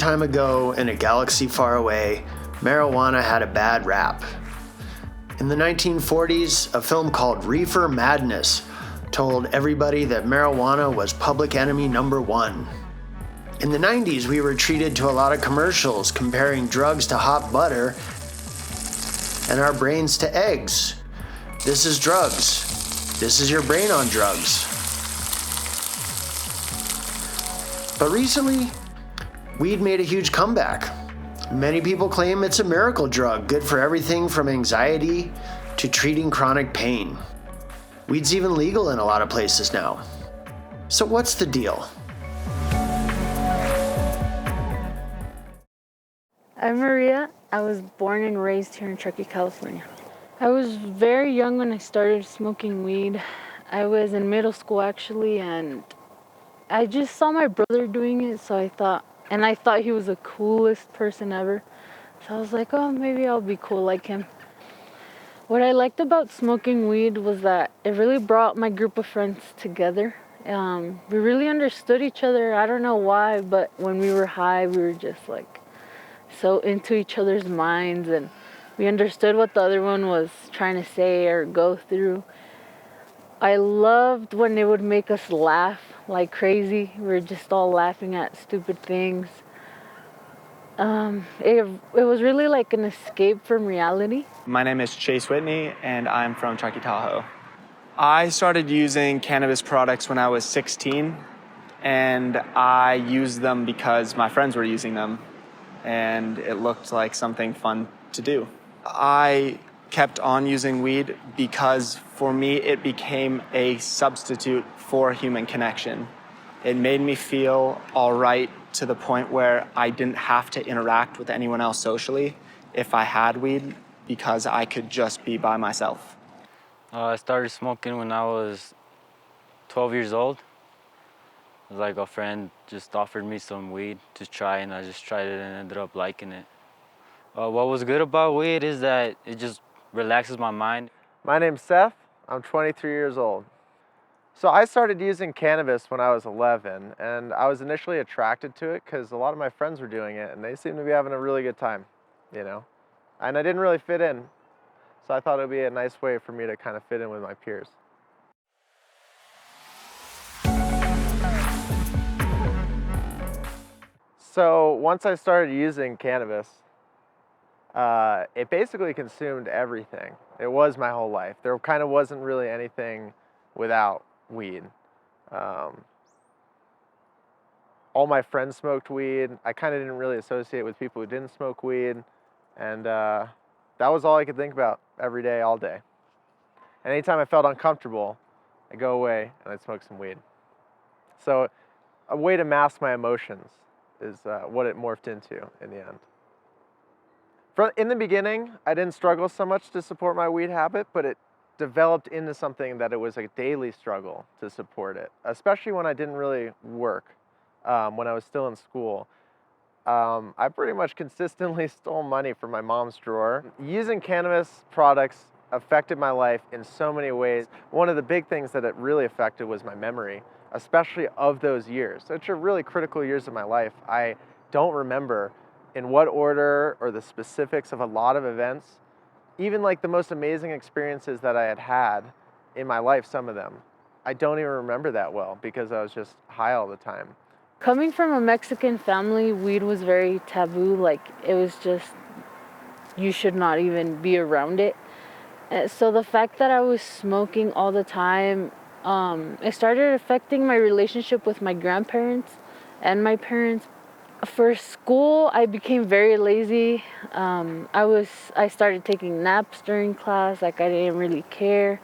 time ago, in a galaxy far away, marijuana had a bad rap. In the 1940s, a film called Reefer Madness told everybody that marijuana was public enemy number one. In the 90s, we were treated to a lot of commercials comparing drugs to hot butter and our brains to eggs. This is drugs. This is your brain on drugs. But recently, weed made a huge comeback. Many people claim it's a miracle drug, good for everything from anxiety to treating chronic pain. Weed's even legal in a lot of places now. So what's the deal? I'm Maria. I was born and raised here in Truckee, California. I was very young when I started smoking weed. I was in middle school actually, and I just saw my brother doing it, so I thought he was the coolest person ever. So I was like, oh, maybe I'll be cool like him. What I liked about smoking weed was that it really brought my group of friends together. We really understood each other. I don't know why, but when we were high, we were just like so into each other's minds, and we understood what the other one was trying to say or go through. I loved when they would make us laugh like crazy. We were just all laughing at stupid things. It was really like an escape from reality. My name is Chase Whitney, and I'm from Truckee, Tahoe. I started using cannabis products when I was 16, and I used them because my friends were using them, and it looked like something fun to do. I kept on using weed because for me it became a substitute for human connection. It made me feel all right to the point where I didn't have to interact with anyone else socially if I had weed, because I could just be by myself. I started smoking when I was 12 years old. It was like a friend just offered me some weed to try, and I just tried it and ended up liking it. What was good about weed is that it just relaxes my mind. My name's Seth. I'm 23 years old. So I started using cannabis when I was 11, and I was initially attracted to it because a lot of my friends were doing it, and they seemed to be having a really good time, you know? And I didn't really fit in, so I thought it would be a nice way for me to kind of fit in with my peers. So once I started using cannabis, it basically consumed everything. It was my whole life. There kind of wasn't really anything without weed. All my friends smoked weed. I kind of didn't really associate with people who didn't smoke weed. And that was all I could think about every day, all day. And anytime I felt uncomfortable, I'd go away and I'd smoke some weed. So a way to mask my emotions is what it morphed into in the end. In the beginning, I didn't struggle so much to support my weed habit, but it developed into something that it was a daily struggle to support it, especially when I didn't really work, when I was still in school. I pretty much consistently stole money from my mom's drawer. Using cannabis products affected my life in so many ways. One of the big things that it really affected was my memory, especially of those years, which are really critical years of my life. I don't remember in what order or the specifics of a lot of events, even like the most amazing experiences that I had had in my life, some of them. I don't even remember that well because I was just high all the time. Coming from a Mexican family, weed was very taboo. Like, it was just, you should not even be around it. So the fact that I was smoking all the time, it started affecting my relationship with my grandparents and my parents. For school, I became very lazy. I started taking naps during class, like I didn't really care.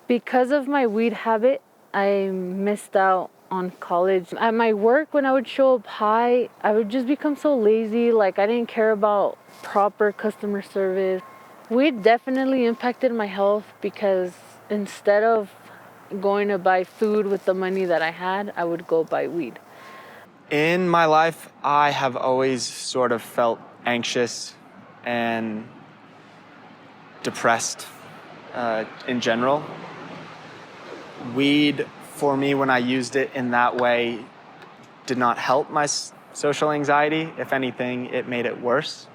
Because of my weed habit, I missed out on college. At my work, when I would show up high, I would just become so lazy, like I didn't care about proper customer service. Weed definitely impacted my health because instead of going to buy food with the money that I had, I would go buy weed. In my life, I have always sort of felt anxious and depressed in general. Weed, for me, when I used it in that way, did not help my social anxiety. If anything, it made it worse.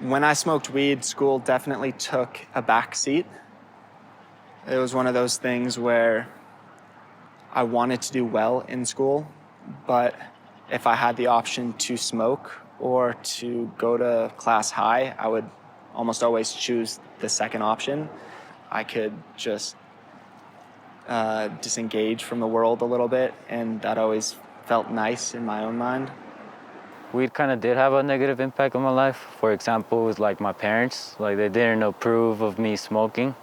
When I smoked weed, school definitely took a back seat. It was one of those things where I wanted to do well in school, but if I had the option to smoke or to go to class high, I would almost always choose the second option. I could just disengage from the world a little bit, and that always felt nice in my own mind. Weed kind of did have a negative impact on my life. For example, with like my parents, like they didn't approve of me smoking.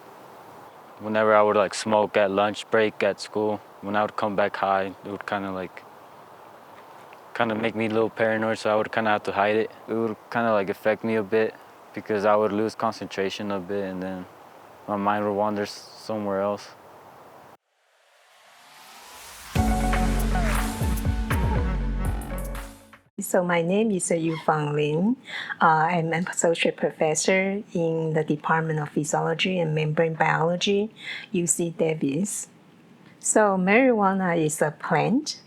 Whenever I would like smoke at lunch break at school, when I would come back high, it would kind of make me a little paranoid, so I would kind of have to hide it. It would kind of like affect me a bit because I would lose concentration a bit, and then my mind would wander somewhere else. So my name is Yufang Lin. I'm an associate professor in the Department of Physiology and Membrane Biology, UC Davis. So marijuana is a plant,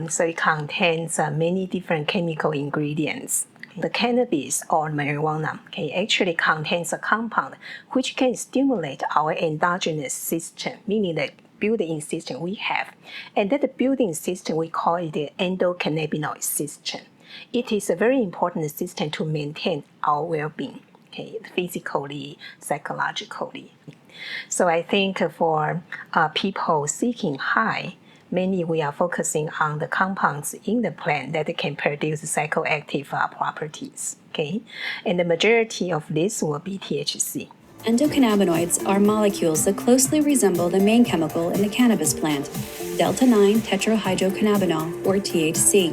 so it contains many different chemical ingredients. The cannabis or marijuana actually contains a compound which can stimulate our endogenous system, meaning the built-in system we have. And that built-in system, we call it the endocannabinoid system. It is a very important system to maintain our well-being, physically, psychologically. So I think for people seeking high, mainly we are focusing on the compounds in the plant that can produce psychoactive properties. And the majority of this will be THC. Endocannabinoids are molecules that closely resemble the main chemical in the cannabis plant, delta-9 tetrahydrocannabinol, or THC.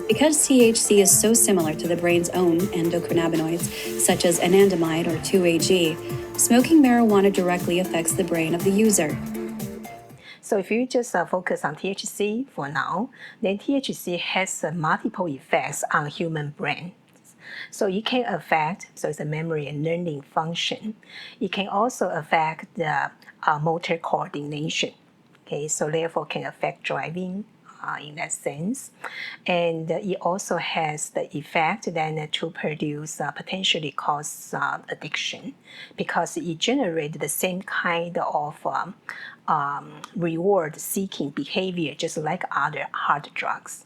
Because THC is so similar to the brain's own endocannabinoids, such as anandamide or 2-AG, smoking marijuana directly affects the brain of the user. So if you just focus on THC for now, then THC has multiple effects on human brain. So it can affect, so it's a memory and learning function. It can also affect the motor coordination. So therefore can affect driving in that sense. And it also has the effect then to produce potentially cause addiction because it generates the same kind of reward-seeking behavior just like other hard drugs.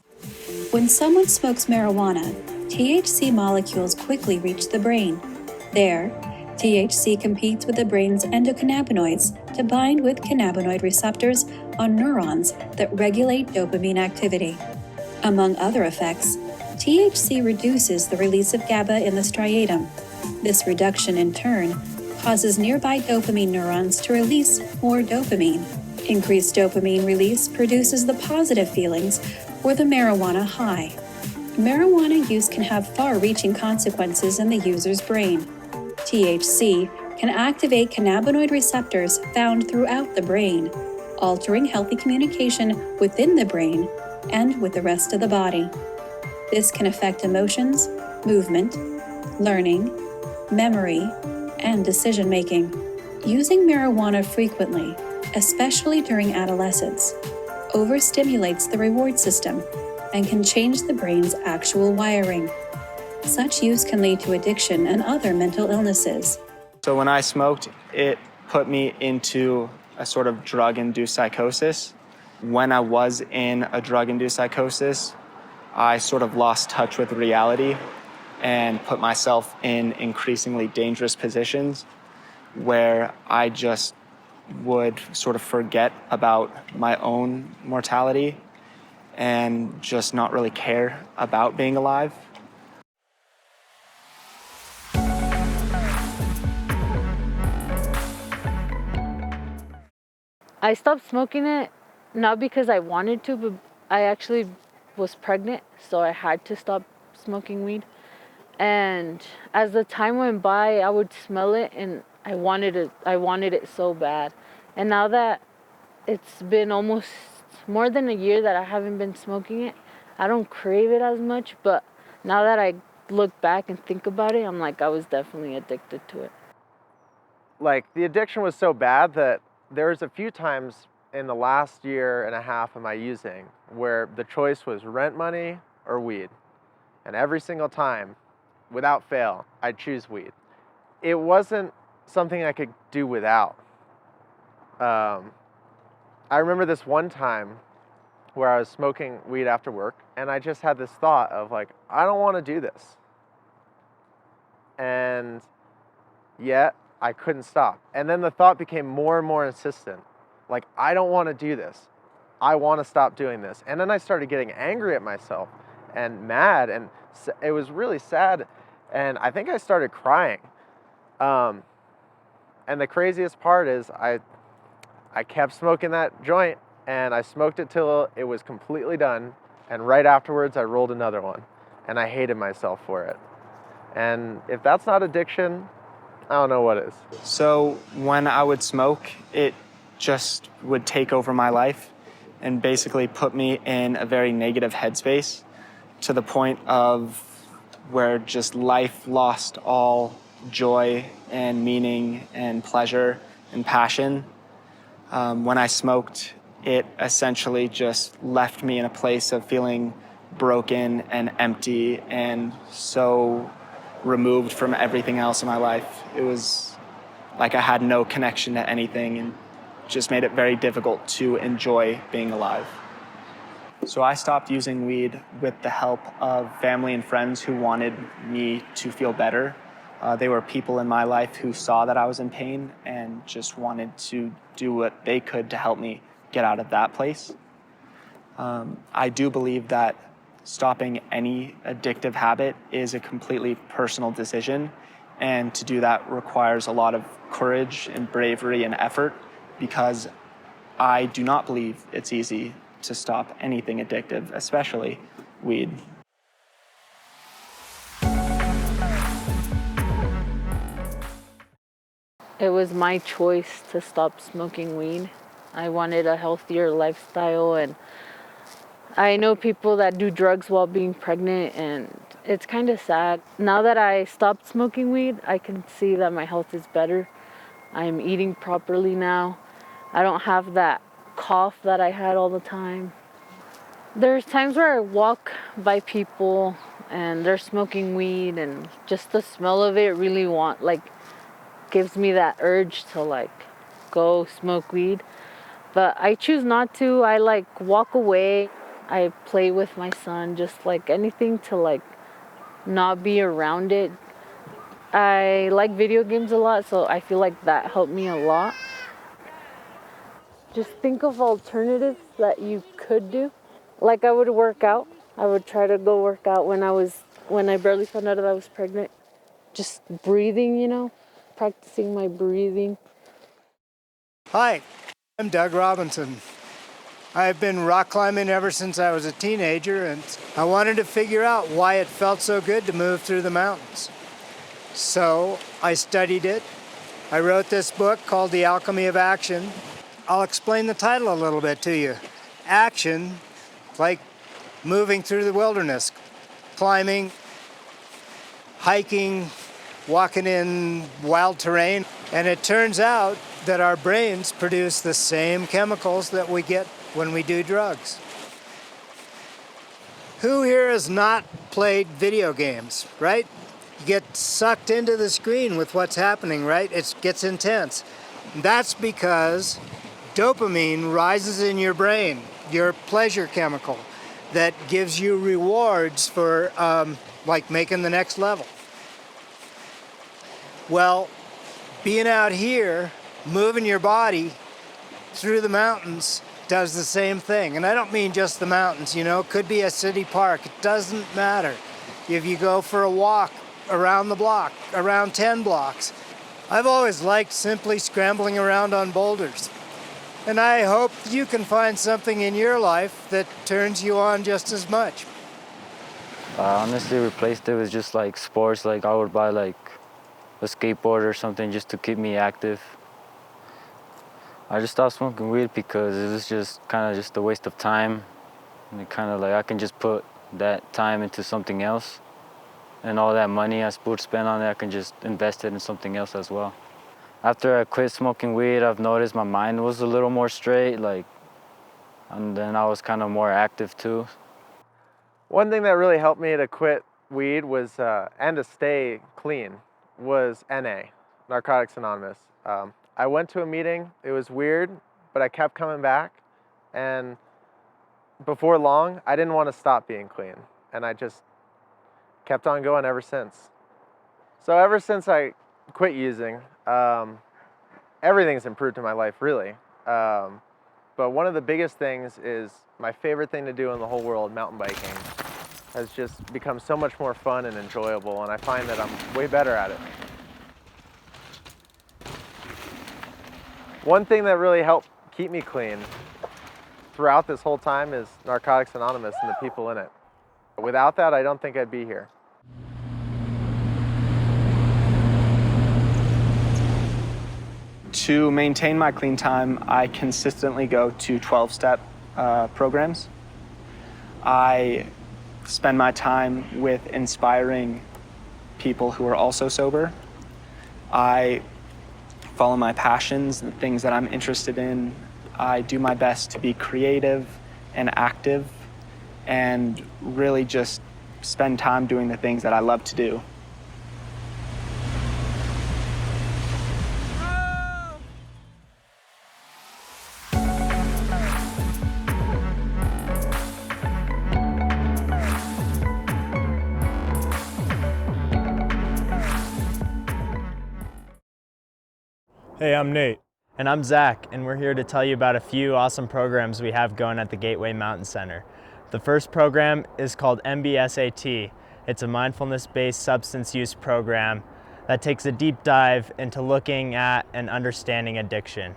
When someone smokes marijuana, THC molecules quickly reach the brain. There, THC competes with the brain's endocannabinoids to bind with cannabinoid receptors on neurons that regulate dopamine activity. Among other effects, THC reduces the release of GABA in the striatum. This reduction, in turn, causes nearby dopamine neurons to release more dopamine. Increased dopamine release produces the positive feelings or the marijuana high. Marijuana use can have far-reaching consequences in the user's brain. THC can activate cannabinoid receptors found throughout the brain, altering healthy communication within the brain and with the rest of the body. This can affect emotions, movement, learning, memory, and decision-making. Using marijuana frequently, especially during adolescence, overstimulates the reward system and can change the brain's actual wiring. Such use can lead to addiction and other mental illnesses. So when I smoked, it put me into a sort of drug-induced psychosis. When I was in a drug-induced psychosis, I sort of lost touch with reality and put myself in increasingly dangerous positions where I just would sort of forget about my own mortality and just not really care about being alive. I stopped smoking it not because I wanted to, but I actually was pregnant, so I had to stop smoking weed. And as the time went by, I would smell it and I wanted it so bad. And now that it's been almost more than a year that I haven't been smoking it, I don't crave it as much, but now that I look back and think about it, I'm like, I was definitely addicted to it. Like, the addiction was so bad that there was a few times in the last year and a half of my using where the choice was rent money or weed. And every single time, without fail, I'd choose weed. It wasn't something I could do without. I remember this one time where I was smoking weed after work, and I just had this thought of like, I don't want to do this. And yet I couldn't stop. And then the thought became more and more insistent. Like, I don't want to do this. I want to stop doing this. And then I started getting angry at myself and mad, and it was really sad. And I think I started crying. And the craziest part is I kept smoking that joint, and I smoked it till it was completely done. And right afterwards, I rolled another one. And I hated myself for it. And if that's not addiction, I don't know what is. So when I would smoke, it just would take over my life and basically put me in a very negative headspace to the point of where just life lost all joy and meaning and pleasure and passion. When I smoked, it essentially just left me in a place of feeling broken and empty and so removed from everything else in my life. It was like I had no connection to anything and just made it very difficult to enjoy being alive. So I stopped using weed with the help of family and friends who wanted me to feel better. They were people in my life who saw that I was in pain and just wanted to do what they could to help me get out of that place. I do believe that stopping any addictive habit is a completely personal decision, and to do that requires a lot of courage and bravery and effort, because I do not believe it's easy to stop anything addictive, especially weed. It was my choice to stop smoking weed. I wanted a healthier lifestyle, and I know people that do drugs while being pregnant, and it's kind of sad. Now that I stopped smoking weed, I can see that my health is better. I'm eating properly now. I don't have that cough that I had all the time. There's times where I walk by people and they're smoking weed, and just the smell of it really gives me that urge to go smoke weed. But I choose not to. I walk away. I play with my son, just anything to not be around it. I like video games a lot, so I feel like that helped me a lot. Just think of alternatives that you could do. Like, I would work out. I would try to go work out when I barely found out that I was pregnant. Just breathing, practicing my breathing. Hi, I'm Doug Robinson. I've been rock climbing ever since I was a teenager, and I wanted to figure out why it felt so good to move through the mountains. So I studied it. I wrote this book called The Alchemy of Action. I'll explain the title a little bit to you. Action, like moving through the wilderness, climbing, hiking, walking in wild terrain. And it turns out that our brains produce the same chemicals that we get when we do drugs. Who here has not played video games, right? You get sucked into the screen with what's happening, right? It gets intense. That's because dopamine rises in your brain, your pleasure chemical, that gives you rewards for making the next level. Well, being out here, moving your body through the mountains does the same thing. And I don't mean just the mountains, it could be a city park. It doesn't matter. If you go for a walk around the block, around 10 blocks. I've always liked simply scrambling around on boulders. And I hope you can find something in your life that turns you on just as much. I honestly replaced it with just sports. I would buy a skateboard or something just to keep me active. I just stopped smoking weed because it was just kind of just a waste of time. And it kind of I can just put that time into something else. And all that money I would spend on it, I can just invest it in something else as well. After I quit smoking weed, I've noticed my mind was a little more straight, and then I was kind of more active too. One thing that really helped me to quit weed was, and to stay clean, was NA, Narcotics Anonymous. I went to a meeting, it was weird, but I kept coming back, and before long, I didn't want to stop being clean, and I just kept on going ever since. So ever since I quit using, everything's improved in my life, really. But one of the biggest things is my favorite thing to do in the whole world, mountain biking, has just become so much more fun and enjoyable, and I find that I'm way better at it. One thing that really helped keep me clean throughout this whole time is Narcotics Anonymous and the people in it. Without that, I don't think I'd be here. To maintain my clean time, I consistently go to 12-step programs. I spend my time with inspiring people who are also sober. I follow my passions and things that I'm interested in. I do my best to be creative and active and really just spend time doing the things that I love to do. Hey, I'm Nate. And I'm Zach, and we're here to tell you about a few awesome programs we have going at the Gateway Mountain Center. The first program is called MBSAT. It's a mindfulness-based substance use program that takes a deep dive into looking at and understanding addiction.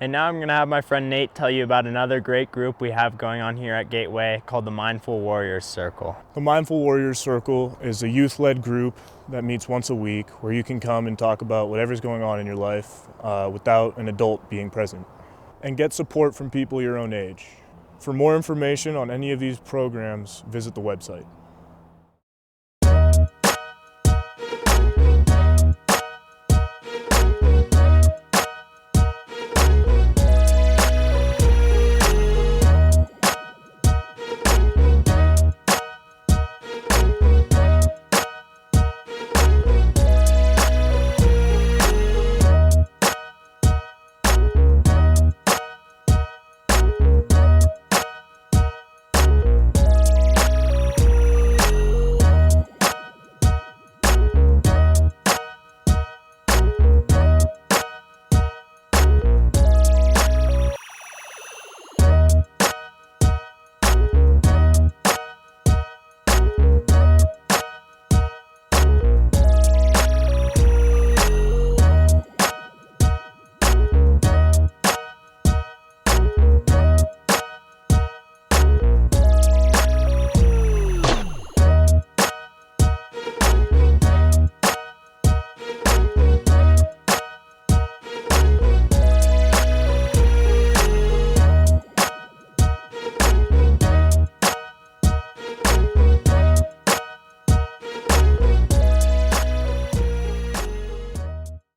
And now I'm gonna have my friend Nate tell you about another great group we have going on here at Gateway called the Mindful Warriors Circle. The Mindful Warriors Circle is a youth-led group that meets once a week where you can come and talk about whatever's going on in your life without an adult being present, and get support from people your own age. For more information on any of these programs, visit the website.